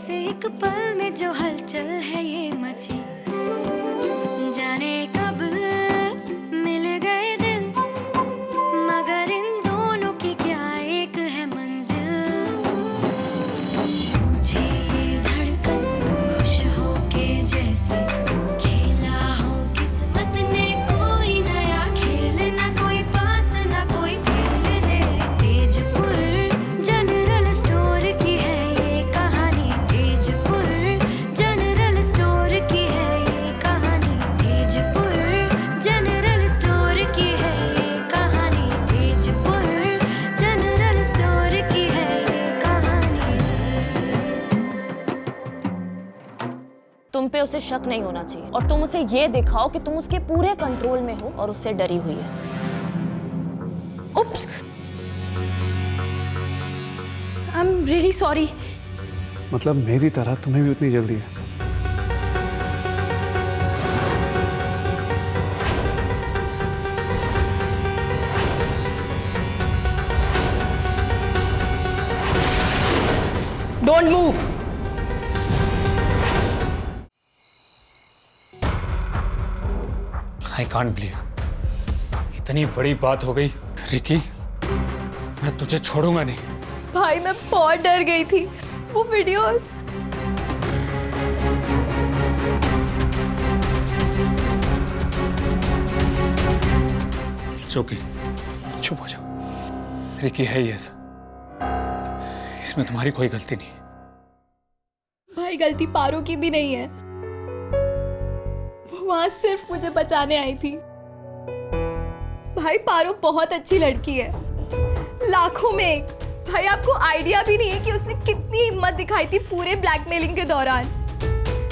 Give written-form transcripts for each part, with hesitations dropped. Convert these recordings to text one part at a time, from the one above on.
जैसे एक पल में जो हलचल है ये मची, जाने कब मिल गए दिल, मगर इन दोनों की क्या एक है मंजिल। मुझे ये धड़कन खुश होके जैसे खेला हो किस्मत ने कोई नया खेल, ना कोई पास ना कोई खेल दे। तेजपुर जनरल स्टोर की है ये कहानी, तेजपुर जनरल स्टोर की है ये कहानी, तेजपुर जनरल स्टोर की है ये कहानी, तेजपुर जनरल स्टोर की है ये कहानी। तुम पे उसे शक नहीं होना चाहिए और तुम उसे ये दिखाओ कि तुम उसके पूरे कंट्रोल में हो और उससे डरी हुई है। उप्स, आई एम रियली सॉरी। मतलब मेरी तरह तुम्हें भी उतनी जल्दी है? Don't move. I can't believe इतनी बड़ी बात हो गई। रिकी, मैं तुझे छोड़ूंगा नहीं। भाई मैं बहुत डर गई थी, वो वीडियोस। इट्स ओके, चुप हो जाओ। रिकी है ही ऐसा, इसमें तुम्हारी कोई गलती नहीं है। भाई गलती पारो की भी नहीं है, वो वहां सिर्फ मुझे बचाने आई थी। भाई पारो बहुत अच्छी लड़की है, लाखों में एक। भाई आपको आइडिया भी नहीं है कि उसने कितनी हिम्मत दिखाई थी पूरे ब्लैकमेलिंग के दौरान,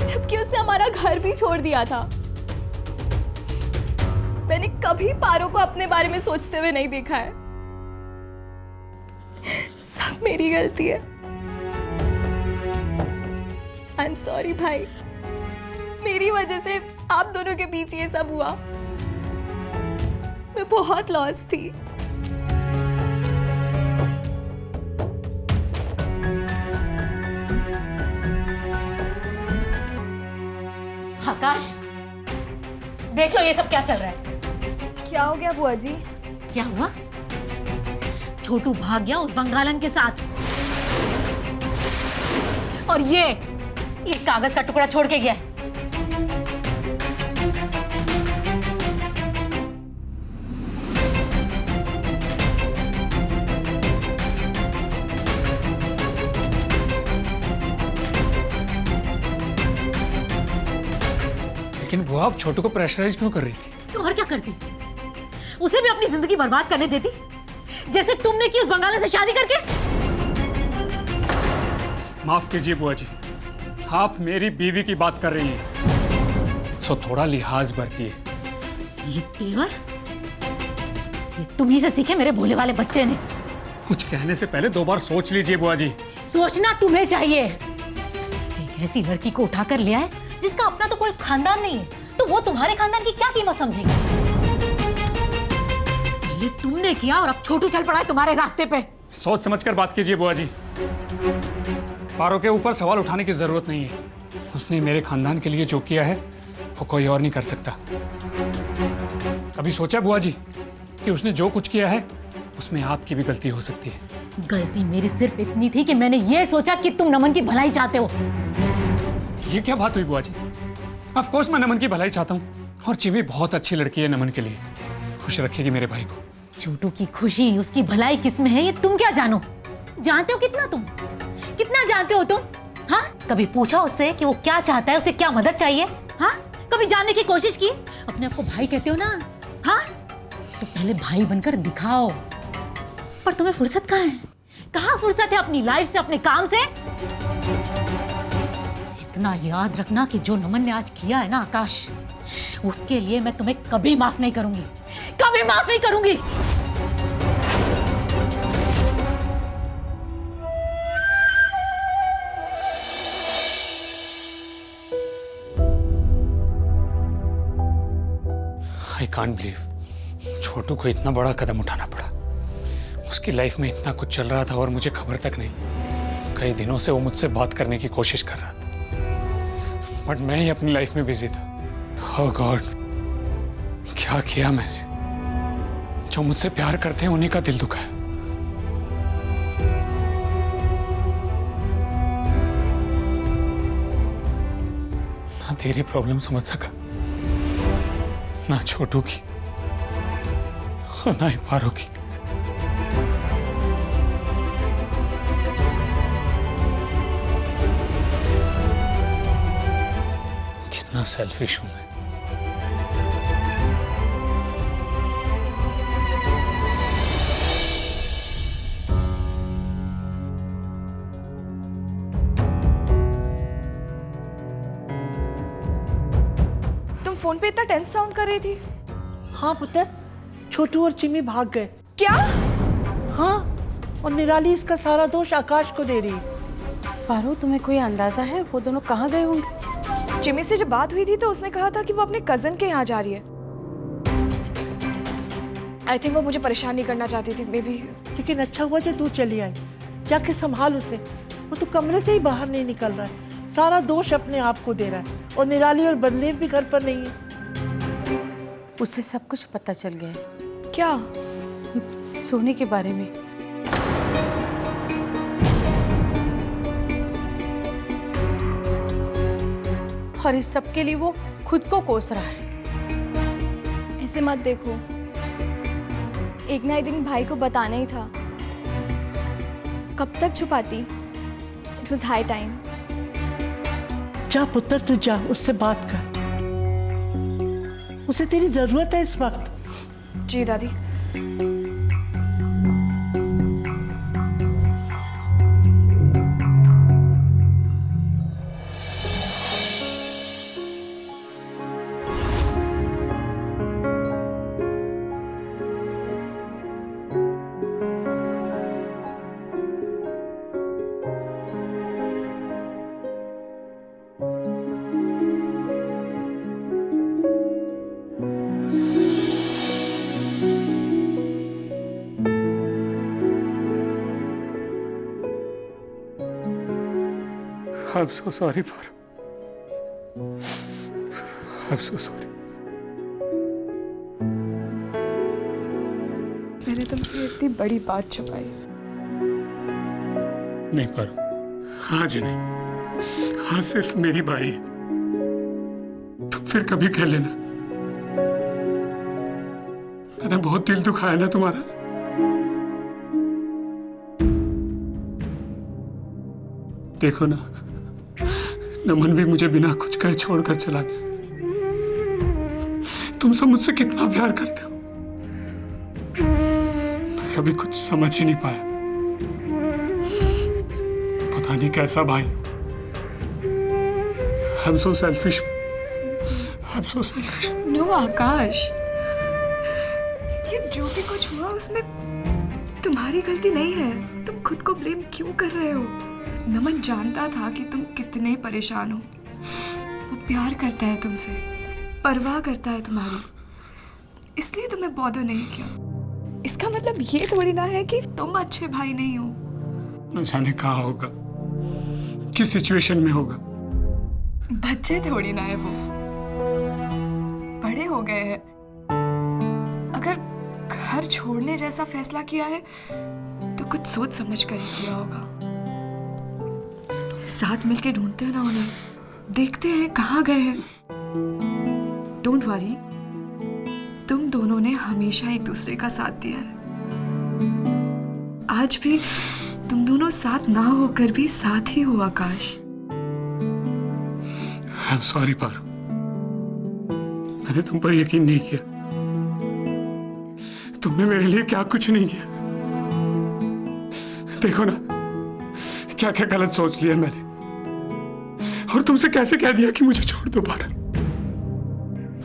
जबकि उसने हमारा घर भी छोड़ दिया था। मैंने कभी पारो को अपने बारे में सोचते हुए नहीं देखा है। सब मेरी गलती है। आई एम सॉरी भाई, मेरी वजह से आप दोनों के बीच ये सब हुआ। मैं बहुत लॉस थी। आकाश, देख लो ये सब क्या चल रहा है। क्या हो गया बुआ जी? क्या हुआ? छोटू भाग गया उस बंगालन के साथ और ये कागज का टुकड़ा छोड़ के गया है। लेकिन बुआ, आप छोटू को प्रेशराइज क्यों कर रही थी? तो और क्या करती? उसे भी अपनी जिंदगी बर्बाद करने देती, जैसे तुमने की उस बंगाली से शादी करके। माफ कीजिए बुआ जी, आप मेरी बीवी की बात कर रही हैं, सो थोड़ा लिहाज बरतिए। ये तेवर, ये तुम ही से सीखे मेरे भोले वाले बच्चे ने। कुछ कहने से पहले 2 बार सोच लीजिए बुआ जी। सोचना तुम्हें चाहिए। एक ऐसी लड़की को उठाकर ले आए जिसका अपना तो कोई खानदान नहीं है, तो वो तुम्हारे खानदान की क्या कीमत समझेगी? पहले तुमने किया और अब छोटू चल पड़ा है तुम्हारे रास्ते पे। सोच समझकर बात कीजिए बुआ जी। पारो के ऊपर सवाल उठाने की जरूरत नहीं है। उसने मेरे खानदान के लिए जो किया है वो कोई और नहीं कर सकता। कभी सोचा बुआ जी कि उसने जो कुछ किया है उसमें आपकी भी गलती हो सकती है? गलती मेरी सिर्फ इतनी थी कि मैंने ये सोचा कि तुम नमन की भलाई चाहते हो। ये क्या बात हुई बुआ जी? ऑफ कोर्स मैं नमन की भलाई चाहता हूँ और चिमी बहुत अच्छी लड़की है नमन के लिए, खुश रखेगी मेरे भाई को। छोटू की खुशी, उसकी भलाई किसमें है ये तुम क्या जानो? जानते हो कितना तुम? कितना जानते हो तुम? हाँ, कभी पूछा उससे कि वो क्या चाहता है, उसे क्या मदद चाहिए? हाँ, कभी जानने की कोशिश की? अपने आप को भाई कहते हो ना, हाँ, तो पहले भाई बनकर दिखाओ। पर तुम्हें फुर्सत कहाँ है? कहाँ फुर्सत है अपनी लाइफ से, अपने काम से? इतना याद रखना कि जो नमन ने आज किया है ना आकाश, उसके लिए मैं तुम्हें कभी माफ नहीं करूंगी, कभी माफ नहीं करूंगी। आई कांट बिलीव छोटू को इतना बड़ा कदम उठाना पड़ा। उसकी लाइफ में इतना कुछ चल रहा था और मुझे खबर तक नहीं। कई दिनों से वो मुझसे बात करने की कोशिश कर रहा था, बट मैं ही अपनी लाइफ में बिजी था। ओह गॉड, क्या किया मैंने? जो मुझसे प्यार करते हैं उन्हीं का दिल दुखाया। ना तेरी प्रॉब्लम समझ सका, ना छोटू की और ना ही पारो की। कितना सेल्फिश हूं मैं। तुम फोन पे इतना टेंस साउंड कर रही थी। हाँ पुत्र, छोटू और चिमी भाग गए। क्या? हाँ, और निराली इसका सारा दोष आकाश को दे रही है। पारो, तुम्हें कोई अंदाजा है वो दोनों कहाँ गए होंगे? जिमी से जब बात हुई थी तो उसने कहा था कि वो अपने कजन के यहाँ जा रही है। आई थिंक वो मुझे परेशान नहीं करना चाहती थी, मे बी। लेकिन अच्छा हुआ जो तू चली आई। जाके संभाल उसे, वो तो कमरे से ही बाहर नहीं निकल रहा है। सारा दोष अपने आप को दे रहा है, और निराली और बदलेव भी घर पर नहीं है। उससे सब कुछ पता चल गया है। क्या? सोने के बारे में। और इस सब के लिए वो खुद को कोस रहा है। ऐसे मत देखो, एक ना एक दिन भाई को बताना ही था। कब तक छुपाती? It was high time. जा पुत्र, तू जा, उससे बात कर। उसे तेरी जरूरत है इस वक्त। जी दादी। I'm so sorry, Paru. I'm so sorry. मैंने तुमसे इतनी बड़ी बात छुपाई। नहीं पारू, आज नहीं। आज सिर्फ मेरी बारी है। तुम फिर कभी कह लेना। मैंने बहुत दिल दुखाया ना तुम्हारा। देखो ना, नमन भी मुझे बिना कुछ कहे छोड़कर चला गया। तुम सब मुझसे कितना प्यार करते हो, मैं कभी कुछ समझ ही नहीं पाया। पता नहीं कैसा भाई हूं। I'm so selfish. I'm so selfish. No Akash, ये जो भी कुछ हुआ उसमें तुम्हारी गलती नहीं है। तुम खुद को ब्लेम क्यों कर रहे हो? नमन जानता था कि तुम कितने परेशान हो। वो प्यार करता है तुमसे, परवाह करता है तुम्हारी, इसलिए तुम्हें बॉदर नहीं किया। इसका मतलब ये थोड़ी ना है कि तुम अच्छे भाई नहीं हो। न जाने कहाँ होगा, किस सिचुएशन में होगा। बच्चे थोड़ी ना है वो, बड़े हो गए हैं। अगर घर छोड़ने जैसा फैसला किया है तो कुछ सोच समझ कर ही किया होगा। साथ मिलके ढूंढते हैं ना उन्हें, देखते हैं कहाँ गए हैं। डोंट वरी, तुम दोनों ने हमेशा एक दूसरे का साथ दिया है। आज भी तुम दोनों साथ ना होकर भी साथ ही हो आकाश। I'm sorry, Paru. मैंने तुम पर यकीन नहीं किया। तुमने मेरे लिए क्या कुछ नहीं किया। देखो ना, क्या क्या गलत सोच लिया मैंने, और तुमसे कैसे कह दिया कि मुझे छोड़ दो पारू।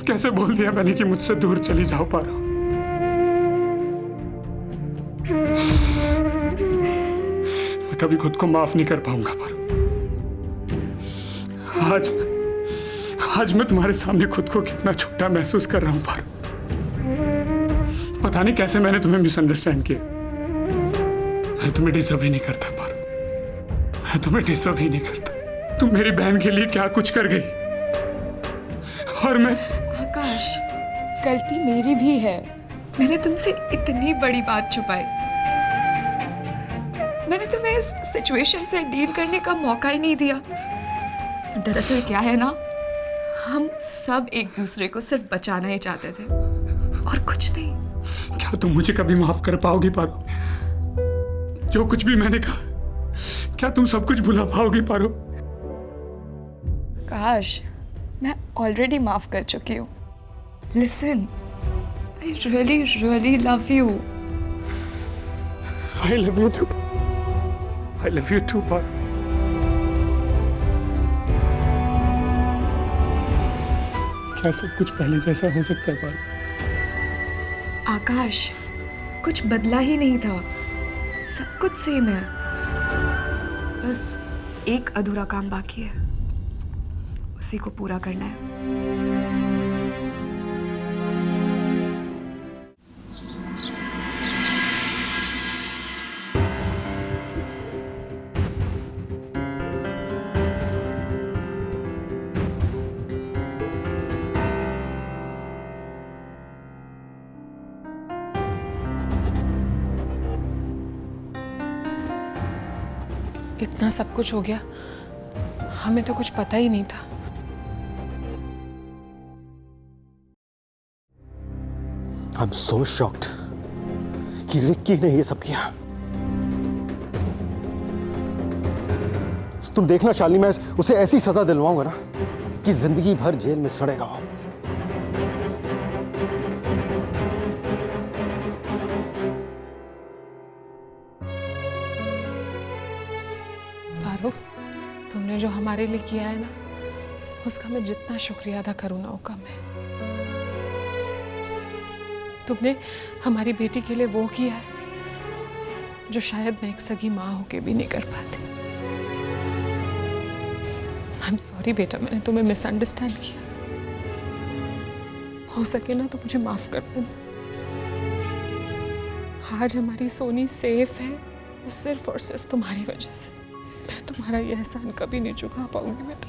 कैसे बोल दिया मैंने कि मुझसे दूर चली जाओ पारू। मैं कभी खुद को माफ नहीं कर पाऊंगा पारू। आज मैं तुम्हारे सामने खुद को कितना छोटा महसूस कर रहा हूं पारू। पता नहीं कैसे मैंने तुम्हें मिसअंडरस्टैंड किया। मैं तुम्हें डिजर्व ही नहीं करता पारू। मैं तुम्हें डिजर्व ही नहीं करता। तुम मेरी बहन के लिए क्या कुछ कर गई, और मैं। आकाश, गलती मेरी भी है। मैंने तुमसे इतनी बड़ी बात छुपाई। मैंने तुम्हें इस सिचुएशन से डील करने का मौका ही नहीं दिया। दरअसल क्या है ना, हम सब एक दूसरे को सिर्फ बचाना ही चाहते थे और कुछ नहीं। क्या तुम मुझे कभी माफ कर पाओगी पारो? जो कुछ भी मैंने कहा, क्या तुम सब कुछ भुला पाओगी पारो? काश, मैं ऑलरेडी माफ कर चुकी हूँ। Listen, I really love you. I love you too. I love you too, पारो। क्या सब कुछ पहले जैसा हो सकता है पारो? आकाश, कुछ बदला ही नहीं था। सब कुछ सेम है। बस एक अधूरा काम बाकी है, उसी को पूरा करना है। इतना सब कुछ हो गया, हमें तो कुछ पता ही नहीं था। I'm so shocked कि रिक्की ने ये सब किया। तुम देखना शालिनी, मैं उसे ऐसी सजा दिलवाऊंगा ना कि जिंदगी भर जेल में सड़ेगा वो। पारो, तुमने जो हमारे लिए किया है ना, उसका मैं जितना शुक्रिया अदा करूँ ना वो कम है। तुमने हमारी बेटी के लिए वो किया है जो शायद मैं एक सगी माँ होके भी नहीं कर पाती। आई एम सॉरी बेटा, मैंने तुम्हें मिसअंडरस्टैंड किया। हो सके ना तो मुझे माफ कर देना। आज हमारी सोनी सेफ है वो सिर्फ और सिर्फ तुम्हारी वजह से। मैं तुम्हारा ये एहसान कभी नहीं चुका पाऊंगी बेटा।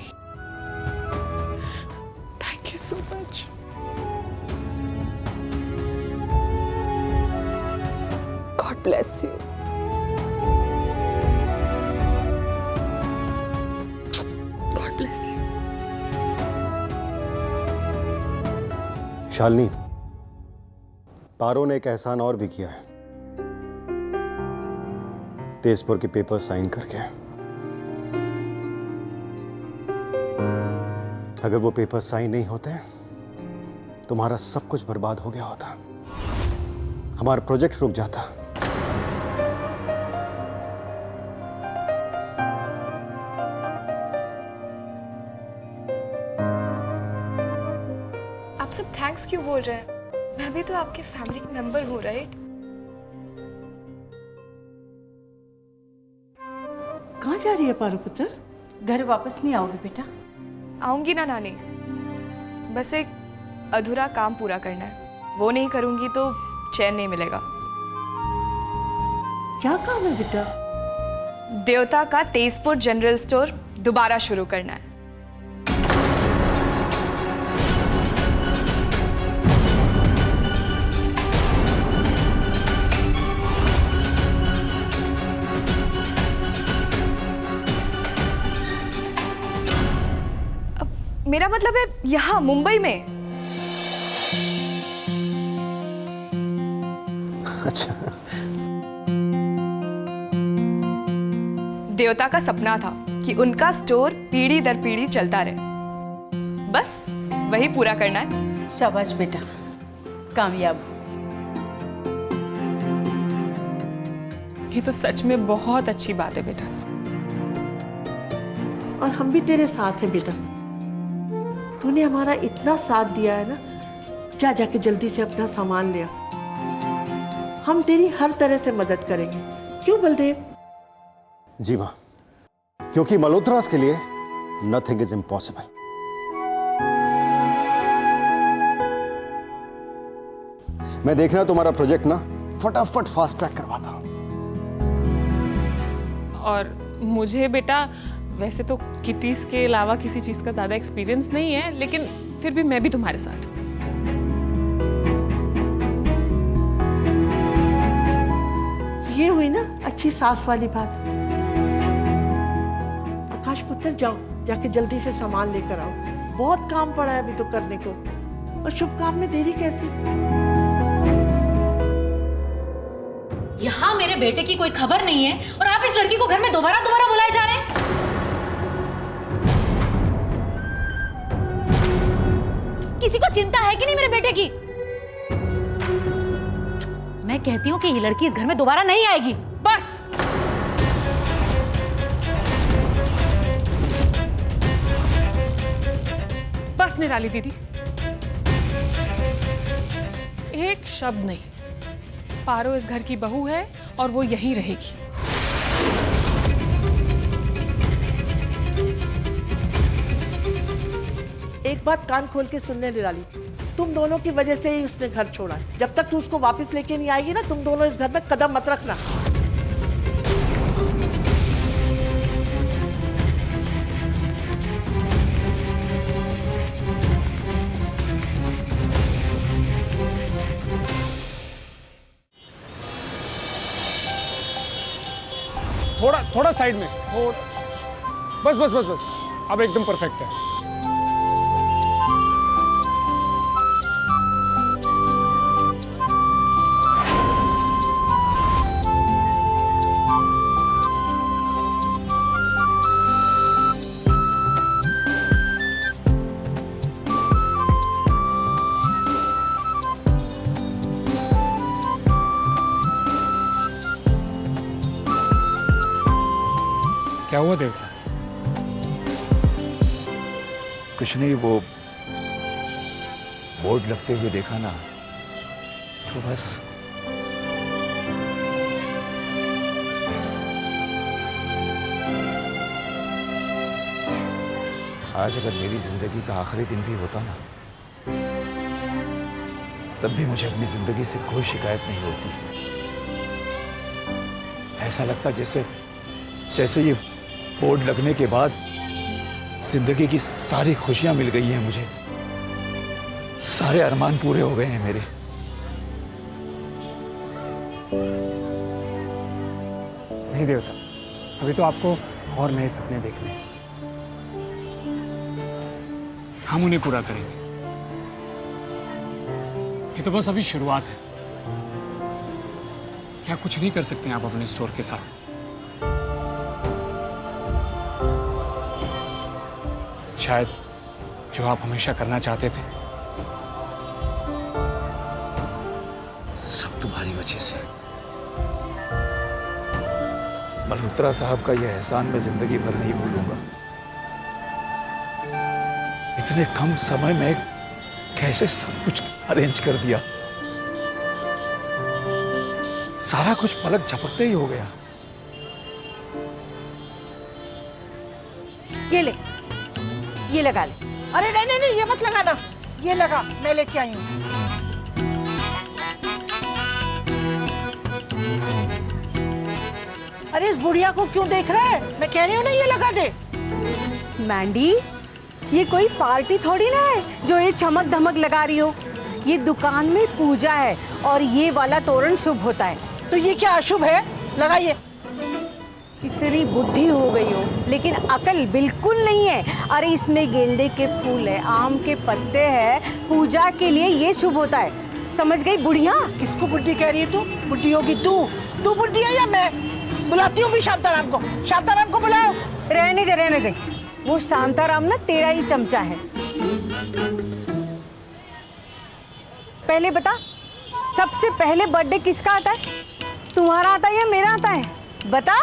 Thank you so much. God bless you. God bless you. Shalini, Paro ने एक एहसान और भी किया है, तेजपुर के पेपर साइन करके। अगर वो पेपर साइन नहीं होते तुम्हारा सब कुछ बर्बाद हो गया होता, हमारा प्रोजेक्ट रुक जाता। आप सब थैंक्स क्यों बोल रहे हैं? मैं भी तो आपके फैमिली मेंबर हूँ, राइट? कहाँ जा रही है पारो पुत्र? घर वापस नहीं आओगे बेटा? आऊंगी ना नानी, बस एक अधूरा काम पूरा करना है। वो नहीं करूंगी तो चैन नहीं मिलेगा। क्या काम है बेटा? देवता का तेजपुर जनरल स्टोर दोबारा शुरू करना है। मेरा मतलब है यहाँ मुंबई में। अच्छा, देवता का सपना था कि उनका स्टोर पीढ़ी दर पीढ़ी चलता रहे, बस वही पूरा करना है। शाबाश बेटा, कामयाब। ये तो सच में बहुत अच्छी बात है बेटा। और हम भी तेरे साथ हैं बेटा। तूने हमारा इतना साथ दिया है ना, जा जाके जल्दी से अपना सामान ले आ। हम तेरी हर तरह से मदद करेंगे, क्यों बलदेव? जी माँ, क्योंकि मल्होत्रास के लिए नथिंग इज इम्पॉसिबल। मैं देखना तुम्हारा प्रोजेक्ट ना फटाफट फास्ट ट्रैक करवाता हूं। और मुझे बेटा वैसे तो किटीज के अलावा किसी चीज का ज्यादा एक्सपीरियंस नहीं है, लेकिन फिर भी मैं भी तुम्हारे साथ हूँ। ये हुई ना अच्छी सास वाली बात। आकाश पुत्र, जाओ जाके जल्दी से सामान लेकर आओ, बहुत काम पड़ा है अभी तो करने को, और शुभ काम में देरी कैसी। यहाँ मेरे बेटे की कोई खबर नहीं है और आप इस लड़की को घर में दोबारा दोबारा बुलाए जा रहे हैं। किसी को चिंता है कि नहीं मेरे बेटे की? मैं कहती हूँ कि ये लड़की इस घर में दोबारा नहीं आएगी, बस। बस निराली दीदी, एक शब्द नहीं। पारो इस घर की बहू है और वो यहीं रहेगी। एक बात कान खोल के सुन ले निराली, तुम दोनों की वजह से ही उसने घर छोड़ा। जब तक तू उसको वापस लेके नहीं आएगी ना, तुम दोनों इस घर में कदम मत रखना। थोड़ा साइड में, थोड़ा सा। बस बस बस बस, अब एकदम परफेक्ट है। क्या हुआ देवता? कुछ नहीं, वो बोर्ड लगते हुए देखा ना, तो बस। आज अगर मेरी जिंदगी का आखिरी दिन भी होता ना, तब भी मुझे अपनी जिंदगी से कोई शिकायत नहीं होती। ऐसा लगता जैसे ये बोर्ड लगने के बाद जिंदगी की सारी खुशियां मिल गई हैं मुझे, सारे अरमान पूरे हो गए हैं मेरे। नहीं देवता, अभी तो आपको और नए सपने देखने हैं, हम उन्हें पूरा करेंगे। ये तो बस अभी शुरुआत है। क्या कुछ नहीं कर सकते हैं आप अपने स्टोर के साथ? शायद जो आप हमेशा करना चाहते थे, सब तुम्हारी वजह से। मल्होत्रा साहब का यह एहसान मैं जिंदगी भर नहीं भूलूंगा। इतने कम समय में कैसे सब कुछ अरेंज कर दिया, सारा कुछ पलक झपकते ही हो गया। ये लगा ले। अरे नहीं नहीं नहीं, ये मत लगाना, ये लगा, मैं लेके आई हूँ। अरे इस बुढ़िया को क्यों देख रहा है? मैं कह रही हूँ ना, ये लगा दे। मैंडी, ये कोई पार्टी थोड़ी ना है जो ये चमक धमक लगा रही हो। ये दुकान में पूजा है और ये वाला तोरण शुभ होता है। तो ये क्या अशुभ है? लगाइए। इतनी बुद्धि हो गई हो, लेकिन अकल बिल्कुल नहीं है। अरे इसमें गेंदे के फूल है, आम के पत्ते हैं, पूजा के लिए ये शुभ होता है। समझ गई बुढ़िया? किसको बुद्धि कह रही है तू? बुद्धि होगी तू बुद्धि है या मैं? बुलाती हूँ भी शांताराम को। शांताराम को बुलाओ। रहने दे। वो शांताराम ना तेरा ही चमचा है। पहले बता, सबसे पहले बर्थडे किसका आता है? तुम्हारा आता है या मेरा आता है? बता।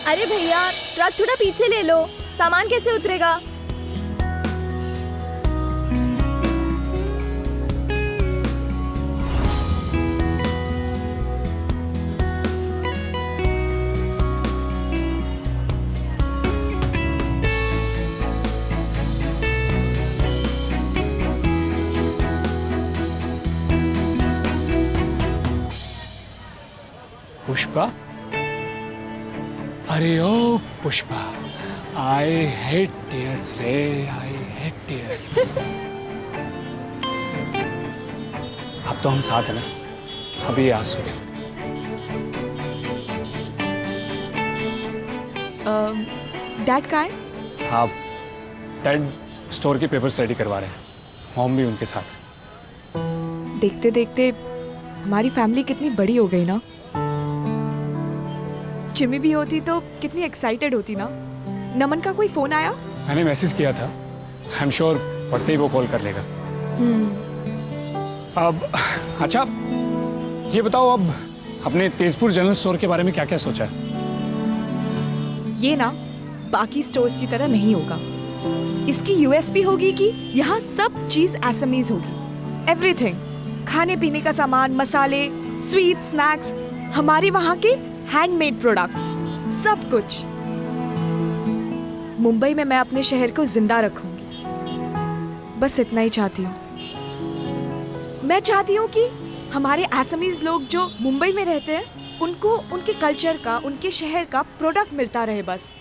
अरे भैया, ट्रक थोड़ा पीछे ले लो, सामान कैसे उतरेगा? पुष्पा, अरे ओ पुष्पा, आई हेट टीयर्स रे, आई हेट टीयर्स। अब तो हम साथ हैं ना, अभी आंसू के। डैड का है? हाँ, डैड स्टोर के पेपर्स रेडी करवा रहे हैं, मॉम भी उनके साथ। देखते देखते हमारी फैमिली कितनी बड़ी हो गई ना। जिमी भी होती तो कितनी एक्साइटेड होती ना। नमन का कोई फोन आया? मैंने मैसेज किया था, आई एम श्योर पढ़ते ही वो कॉल कर लेगा। अब अच्छा ये बताओ, अब अपने तेजपुर जनरल स्टोर के बारे में क्या क्या सोचा है? ये ना बाकी स्टोर्स की तरह नहीं होगा। इसकी यूएसपी होगी कि यहाँ सब चीज एसएमईज होगी। एवरीथिंग, खाने पीने का सामान, मसाले, स्वीट, स्नैक्स, हमारे वहाँ के हैंडमेड प्रोडक्ट्स, सब कुछ। मुंबई में मैं अपने शहर को जिंदा रखूंगी, बस इतना ही चाहती हूँ। मैं चाहती हूँ कि हमारे असमीज लोग जो मुंबई में रहते हैं उनको उनके कल्चर का, उनके शहर का प्रोडक्ट मिलता रहे। बस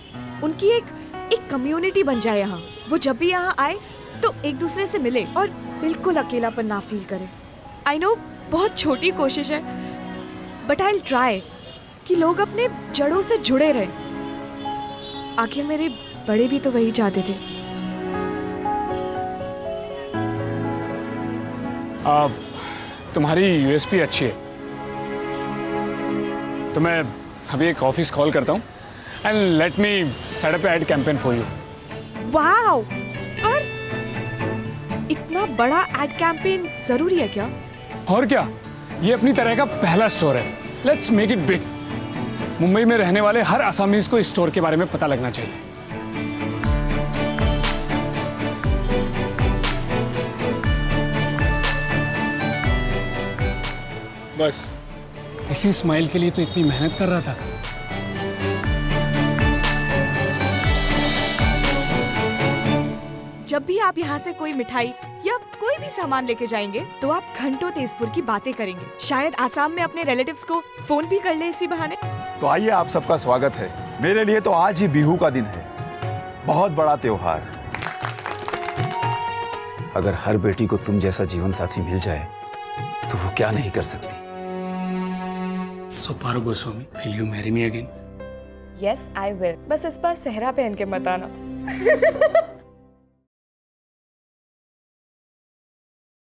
उनकी एक कम्युनिटी बन जाए यहाँ। वो जब भी यहाँ आए तो एक दूसरे से मिले और बिल्कुल अकेलापन ना फील करे। आई नो बहुत छोटी कोशिश है, बट आई विल ट्राई कि लोग अपने जड़ों से जुड़े रहे। आखिर मेरे बड़े भी तो वही चाहते थे। तुम्हारी यूएसपी अच्छी है, तो मैं अभी एक ऑफिस कॉल करता हूँ and let me set up ad campaign for you. Wow! पर इतना बड़ा एड कैंपेन जरूरी है क्या? और क्या, ये अपनी तरह का पहला स्टोर है। Let's make it big. Mumbai में रहने वाले हर आसामीज को इस स्टोर के बारे में पता लगना चाहिए। बस इसी स्माइल के लिए तो इतनी मेहनत कर रहा था। जब भी आप यहाँ से कोई मिठाई या कोई भी सामान लेके जाएंगे तो आप घंटों तेजपुर की बातें करेंगे। शायद आसाम में अपने रिलेटिव्स को फोन भी कर ले इसी बहाने। तो आइए, आप सबका स्वागत है। मेरे लिए तो आज ही बिहू का दिन है, बहुत बड़ा त्योहार। अगर हर बेटी को तुम जैसा जीवन साथी मिल जाए तो वो क्या नहीं कर सकती। So Paru Goswami, will you marry me again? Yes, I will. बस इस बार सेहरा पहन के मत आना।